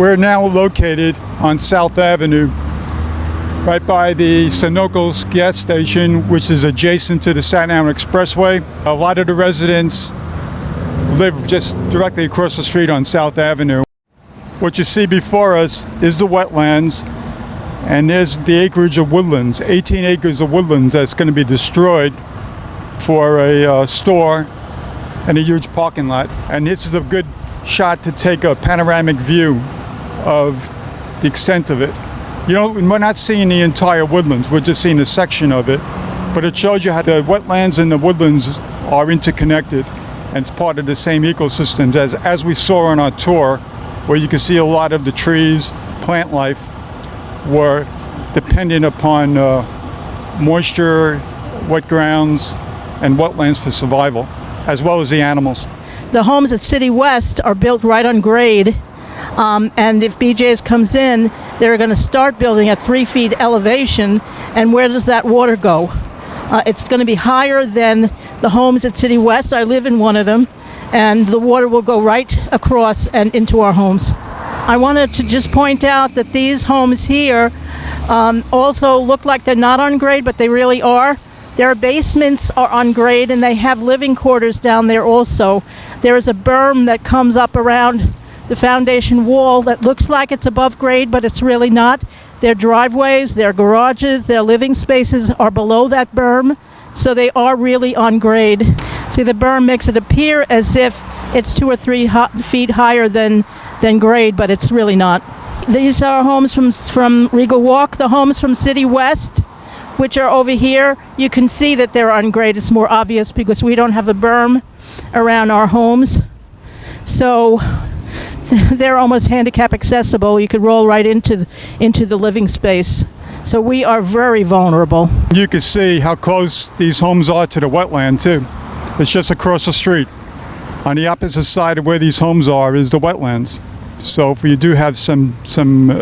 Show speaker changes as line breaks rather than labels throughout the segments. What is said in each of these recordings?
We're now located on South Avenue, right by the Sunoco's gas station, which is adjacent to the Staten Island Expressway. A lot of the residents live just directly across the street on South Avenue. What you see before us is the wetlands, and there's the acreage of woodlands, 18 acres of woodlands that's going to be destroyed for a store and a huge parking lot. And this is a good shot to take a panoramic view of the extent of it. You know, we're not seeing the entire woodlands, we're just seeing a section of it, but it shows you how the wetlands and the woodlands are interconnected, and it's part of the same ecosystems as we saw on our tour, where you can see a lot of the trees, plant life, were dependent upon moisture, wet grounds, and wetlands for survival, as well as the animals.
The homes at City West are built right on grade, and if BJ's comes in, they're going to start building at 3 feet elevation, and where does that water go? It's going to be higher than the homes at City West. I live in one of them, and the water will go right across and into our homes. I wanted to just point out that these homes here also look like they're not on grade, but they really are. Their basements are on grade, and they have living quarters down there also. There is a berm that comes up around the foundation wall that looks like it's above grade, but it's really not. Their driveways, their garages, their living spaces are below that berm, so they are really on grade. See, the berm makes it appear as if it's 2 or 3 feet higher than grade, but it's really not. These are homes from Regal Walk. The homes from City West, which are over here, you can see that they're on grade. It's more obvious because we don't have a berm around our homes. So they're almost handicap accessible. You could roll right into the living space. So we are very vulnerable.
You can see how close these homes are to the wetland too. It's just across the street. On the opposite side of where these homes are is the wetlands. So if we do have some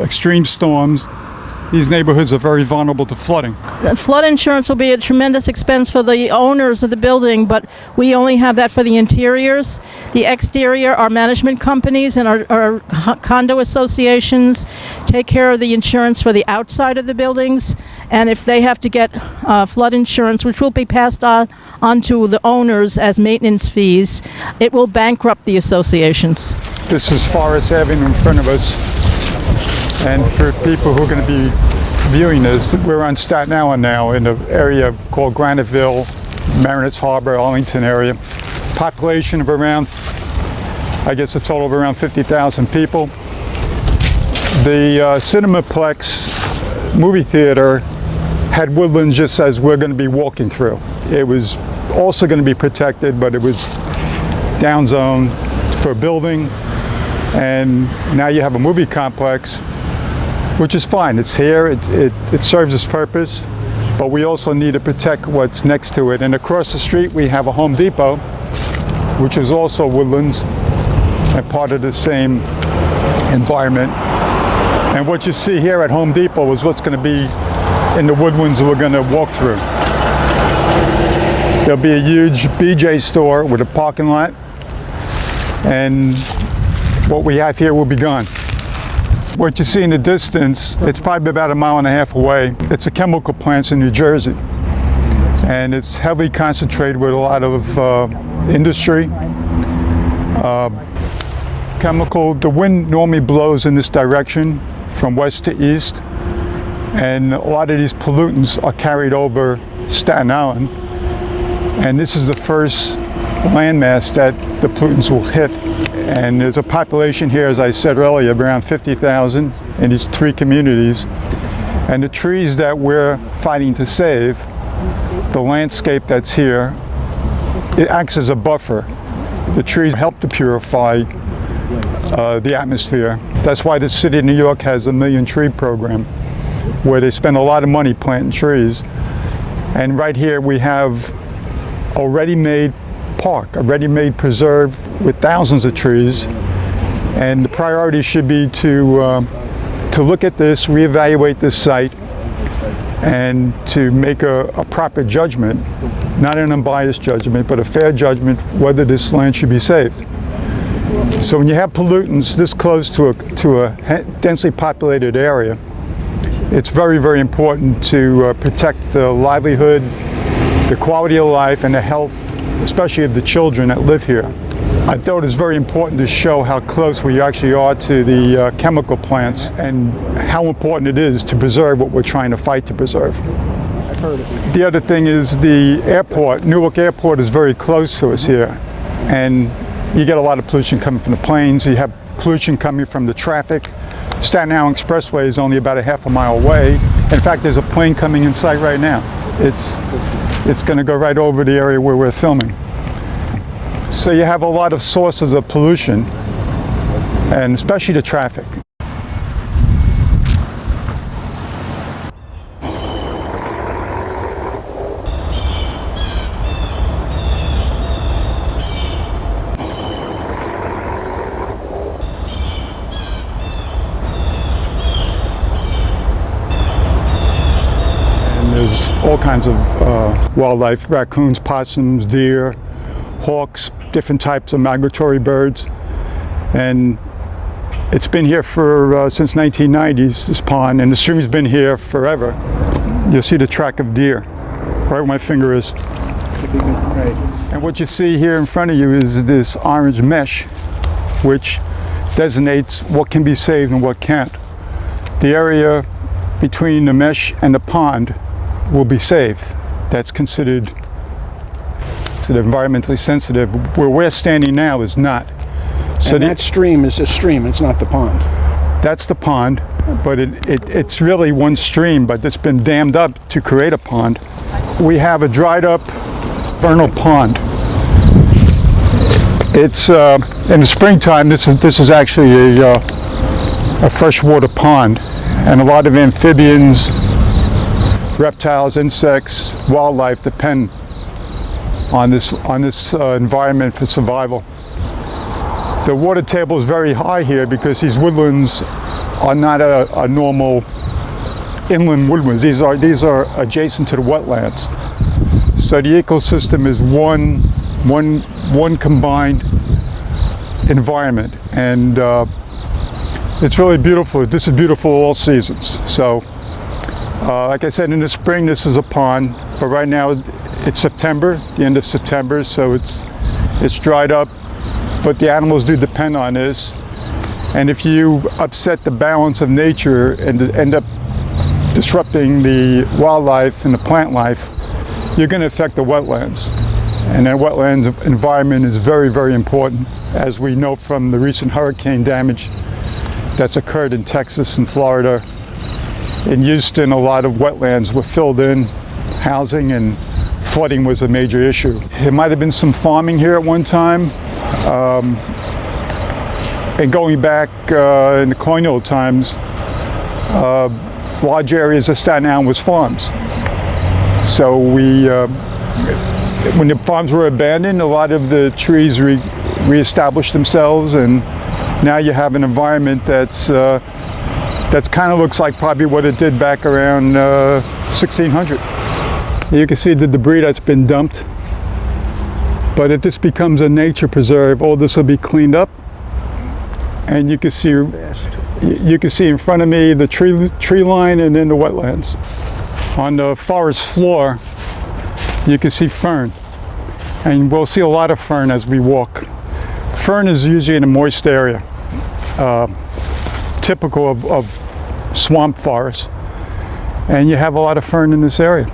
extreme storms, these neighborhoods are very vulnerable to flooding.
Flood insurance will be a tremendous expense for the owners of the building, but we only have that for the interiors. The exterior, our management companies and our condo associations take care of the insurance for the outside of the buildings. And if they have to get flood insurance, which will be passed on to the owners as maintenance fees, it will bankrupt the associations.
This is Forest Avenue in front of us. And for people who are going to be viewing this, we're on Staten Island now in an area called Graniteville, Mariners Harbor, Arlington area. Population of around, I guess a total of around 50,000 people. The Cinemaplex movie theater had woodlands just as we're going to be walking through. It was also going to be protected, but it was down zone for building. And now you have a movie complex, which is fine. It's here, it serves its purpose, but we also need to protect what's next to it. And across the street we have a Home Depot, which is also woodlands and part of the same environment. And what you see here at Home Depot is what's going to be in the woodlands we're going to walk through. There'll be a huge BJ store with a parking lot, and what we have here will be gone. What you see in the distance, it's probably about 1.5 miles away. It's a chemical plant in New Jersey, and it's heavily concentrated with a lot of industry. Chemical, the wind normally blows in this direction from west to east, and a lot of these pollutants are carried over Staten Island, and this is the first landmass that the pollutants will hit. And there's a population here, as I said earlier, of around 50,000 in these 3 communities. And the trees that we're fighting to save, the landscape that's here, it acts as a buffer. The trees help to purify the atmosphere. That's why the city of New York has a Million Tree program, where they spend a lot of money planting trees. And right here we have a ready-made park, a ready-made preserve with thousands of trees, and the priority should be to look at this, reevaluate this site, and to make a proper judgment, not an unbiased judgment, but a fair judgment whether this land should be saved. So when you have pollutants this close to a densely populated area, it's very, very important to protect the livelihood, the quality of life, and the health, especially of the children that live here. I thought it was very important to show how close we actually are to the chemical plants and how important it is to preserve what we're trying to fight to preserve.
I've heard of it.
The other thing is the airport. Newark Airport is very close to us here, and you get a lot of pollution coming from the planes. You have pollution coming from the traffic. Staten Island Expressway is only about a half a mile away. In fact, there's a plane coming in sight right now. It's going to go right over the area where we're filming. So you have a lot of sources of pollution, and especially the traffic. There's all kinds of wildlife: raccoons, possums, deer, hawks, different types of migratory birds. And it's been here for since 1990s, this pond, and the stream's been here forever. You'll see the track of deer right where my finger is. And what you see here in front of you is this orange mesh, which designates what can be saved and what can't. The area between the mesh and the pond will be saved. That's considered environmentally sensitive. Where we're standing now is not.
So that stream is a stream, it's not the pond.
That's the pond, but it's really one stream, but it's been dammed up to create a pond. We have a dried up vernal pond. It's in the springtime. This is actually a freshwater pond, and a lot of amphibians, reptiles, insects, wildlife depend on this environment for survival. The water table is very high here because these woodlands are not a normal inland woodlands. These are adjacent to the wetlands. So the ecosystem is one combined environment, and it's really beautiful. This is beautiful all seasons. So like I said, in the spring this is a pond, but right now it's September, the end of September, so it's dried up, but the animals do depend on this. And if you upset the balance of nature and end up disrupting the wildlife and the plant life, you're going to affect the wetlands. And that wetlands environment is very, very important, as we know from the recent hurricane damage that's occurred in Texas and Florida. In Houston, a lot of wetlands were filled in, housing, and flooding was a major issue. There might have been some farming here at one time. And going back in the colonial times, large areas of Staten Island was farms. So when the farms were abandoned, a lot of the trees reestablished themselves, and now you have an environment that's kind of looks like probably what it did back around 1600. You can see the debris that's been dumped. But if this becomes a nature preserve, all this will be cleaned up, and you can see in front of me the tree line and then the wetlands. On the forest floor, you can see fern, and we'll see a lot of fern as we walk. Fern is usually in a moist area, typical of swamp forests, and you have a lot of fern in this area.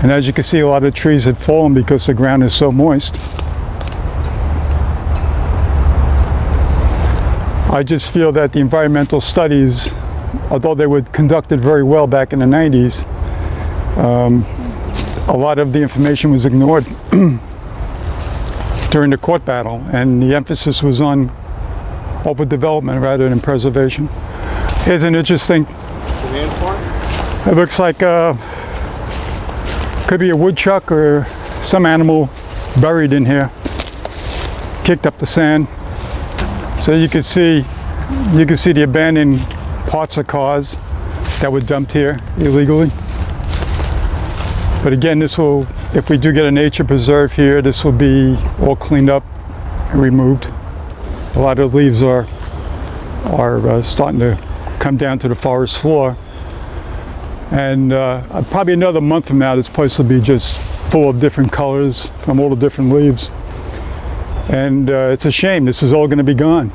And as you can see, a lot of trees had fallen because the ground is so moist. I just feel that the environmental studies, although they were conducted very well back in the 90s, a lot of the information was ignored during the court battle, and the emphasis was on overdevelopment rather than preservation. Here's an interesting, it looks like could be a woodchuck or some animal buried in here, kicked up the sand. So you can see the abandoned parts of cars that were dumped here illegally. But again, this will, if we do get a nature preserve here, this will be all cleaned up removed. A lot of the leaves are starting to come down to the forest floor. And probably another month from now, this place will be just full of different colors from all the different leaves. And it's a shame. This is all going to be gone.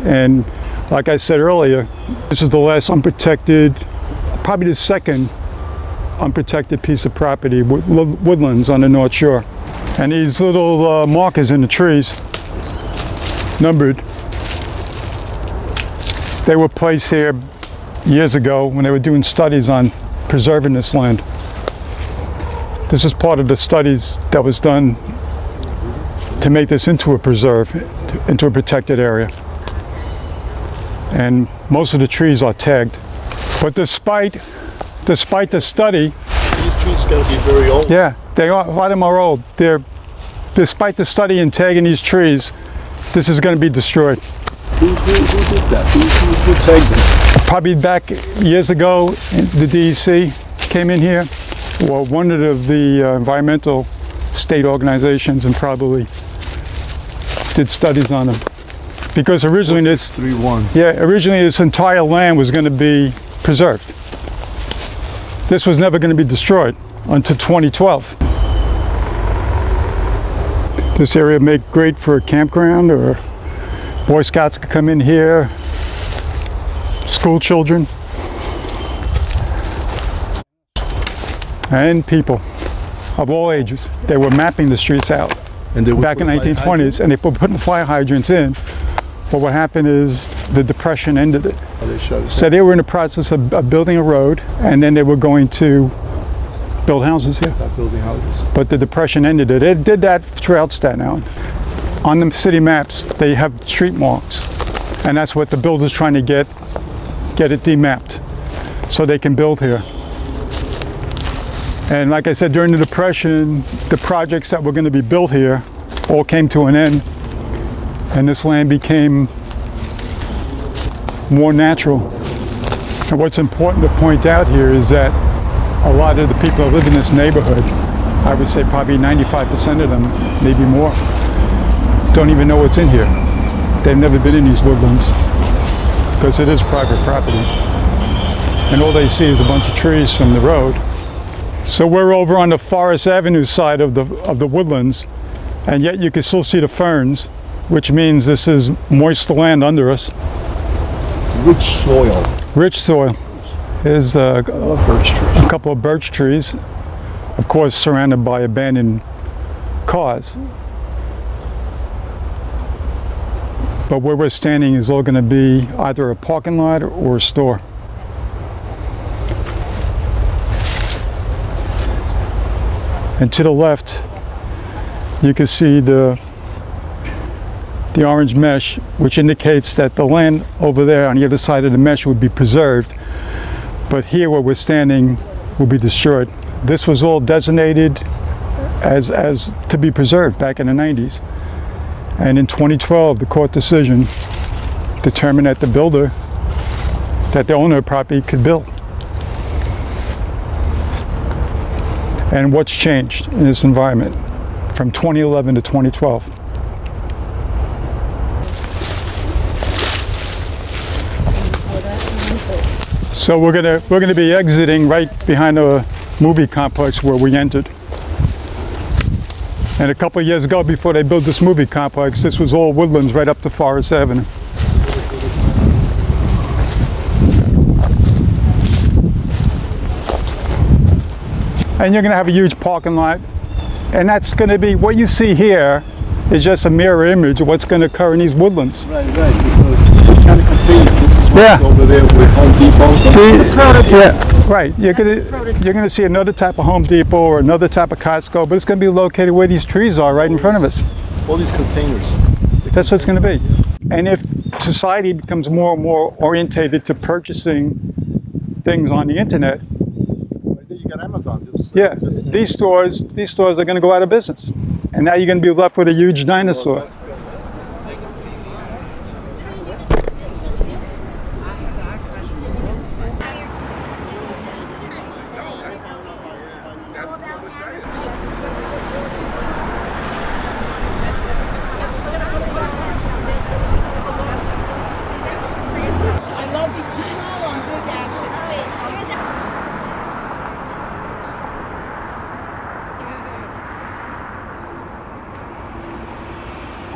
And like I said earlier, this is the last unprotected, probably the second unprotected piece of property, woodlands on the North Shore. And these little markers in the trees, numbered, they were placed here years ago when they were doing studies on preserving this land. This is part of the studies that was done to make this into a preserve, into a protected area. And most of the trees are tagged. But despite the study,
these trees got to be very old.
yeah, they are. A lot of them are old. Despite the study and tagging these trees, this is going to be destroyed.
Who did that? Who tagged them?
Probably back years ago, the DEC came in here, or one of the environmental state organizations, and probably did studies on them. Because originally originally this entire land was going to be preserved. This was never going to be destroyed until 2012. This area would make great for a campground, or Boy Scouts could come in here, school children, and people of all ages. They were mapping the streets out back in the 1920s, and they were putting fire hydrants in. But what happened is the Depression ended it. So they were in the process of building a road, and then they were going to build houses here. But the Depression ended it. It did that throughout Staten Island. On the city maps, they have street marks, and that's what the builder's trying to get it demapped so they can build here. And like I said, during the Depression, the projects that were going to be built here all came to an end, and this land became more natural. And what's important to point out here is that a lot of the people that live in this neighborhood, I would say probably 95% of them, maybe more, don't even know what's in here. They've never been in these woodlands because it is private property. And all they see is a bunch of trees from the road. So we're over on the Forest Avenue side of the woodlands, and yet you can still see the ferns, which means this is moist land under us.
Rich soil.
Rich soil. There's a couple of birch trees, of course surrounded by abandoned cars. But where we're standing is all going to be either a parking lot or a store. And to the left, you can see the orange mesh, which indicates that the land over there on the other side of the mesh would be preserved. But here where we're standing will be destroyed. This was all designated as to be preserved back in the 90s. And in 2012, the court decision determined that the owner of property could build. And what's changed in this environment from 2011 to 2012? So we're gonna be exiting right behind the movie complex where we entered. And a couple of years ago, before they built this movie complex, this was all woodlands right up to Forest Avenue. And you're going to have a huge parking lot. And that's going to be, what you see here is just a mirror image of what's going to occur in these woodlands.
Right. Because this kind of container. This is what's over there with Home Depot.
Yeah, right. You're going to see another type of Home Depot or another type of Costco, but it's going to be located where these trees are, right in front of us.
All these containers.
That's what it's going to be. And if society becomes more and more orientated to purchasing things on the internet,
You got Amazon.
these stores are going to go out of business, and now you're going to be left with a huge dinosaur.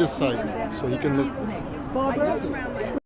this side so he can look.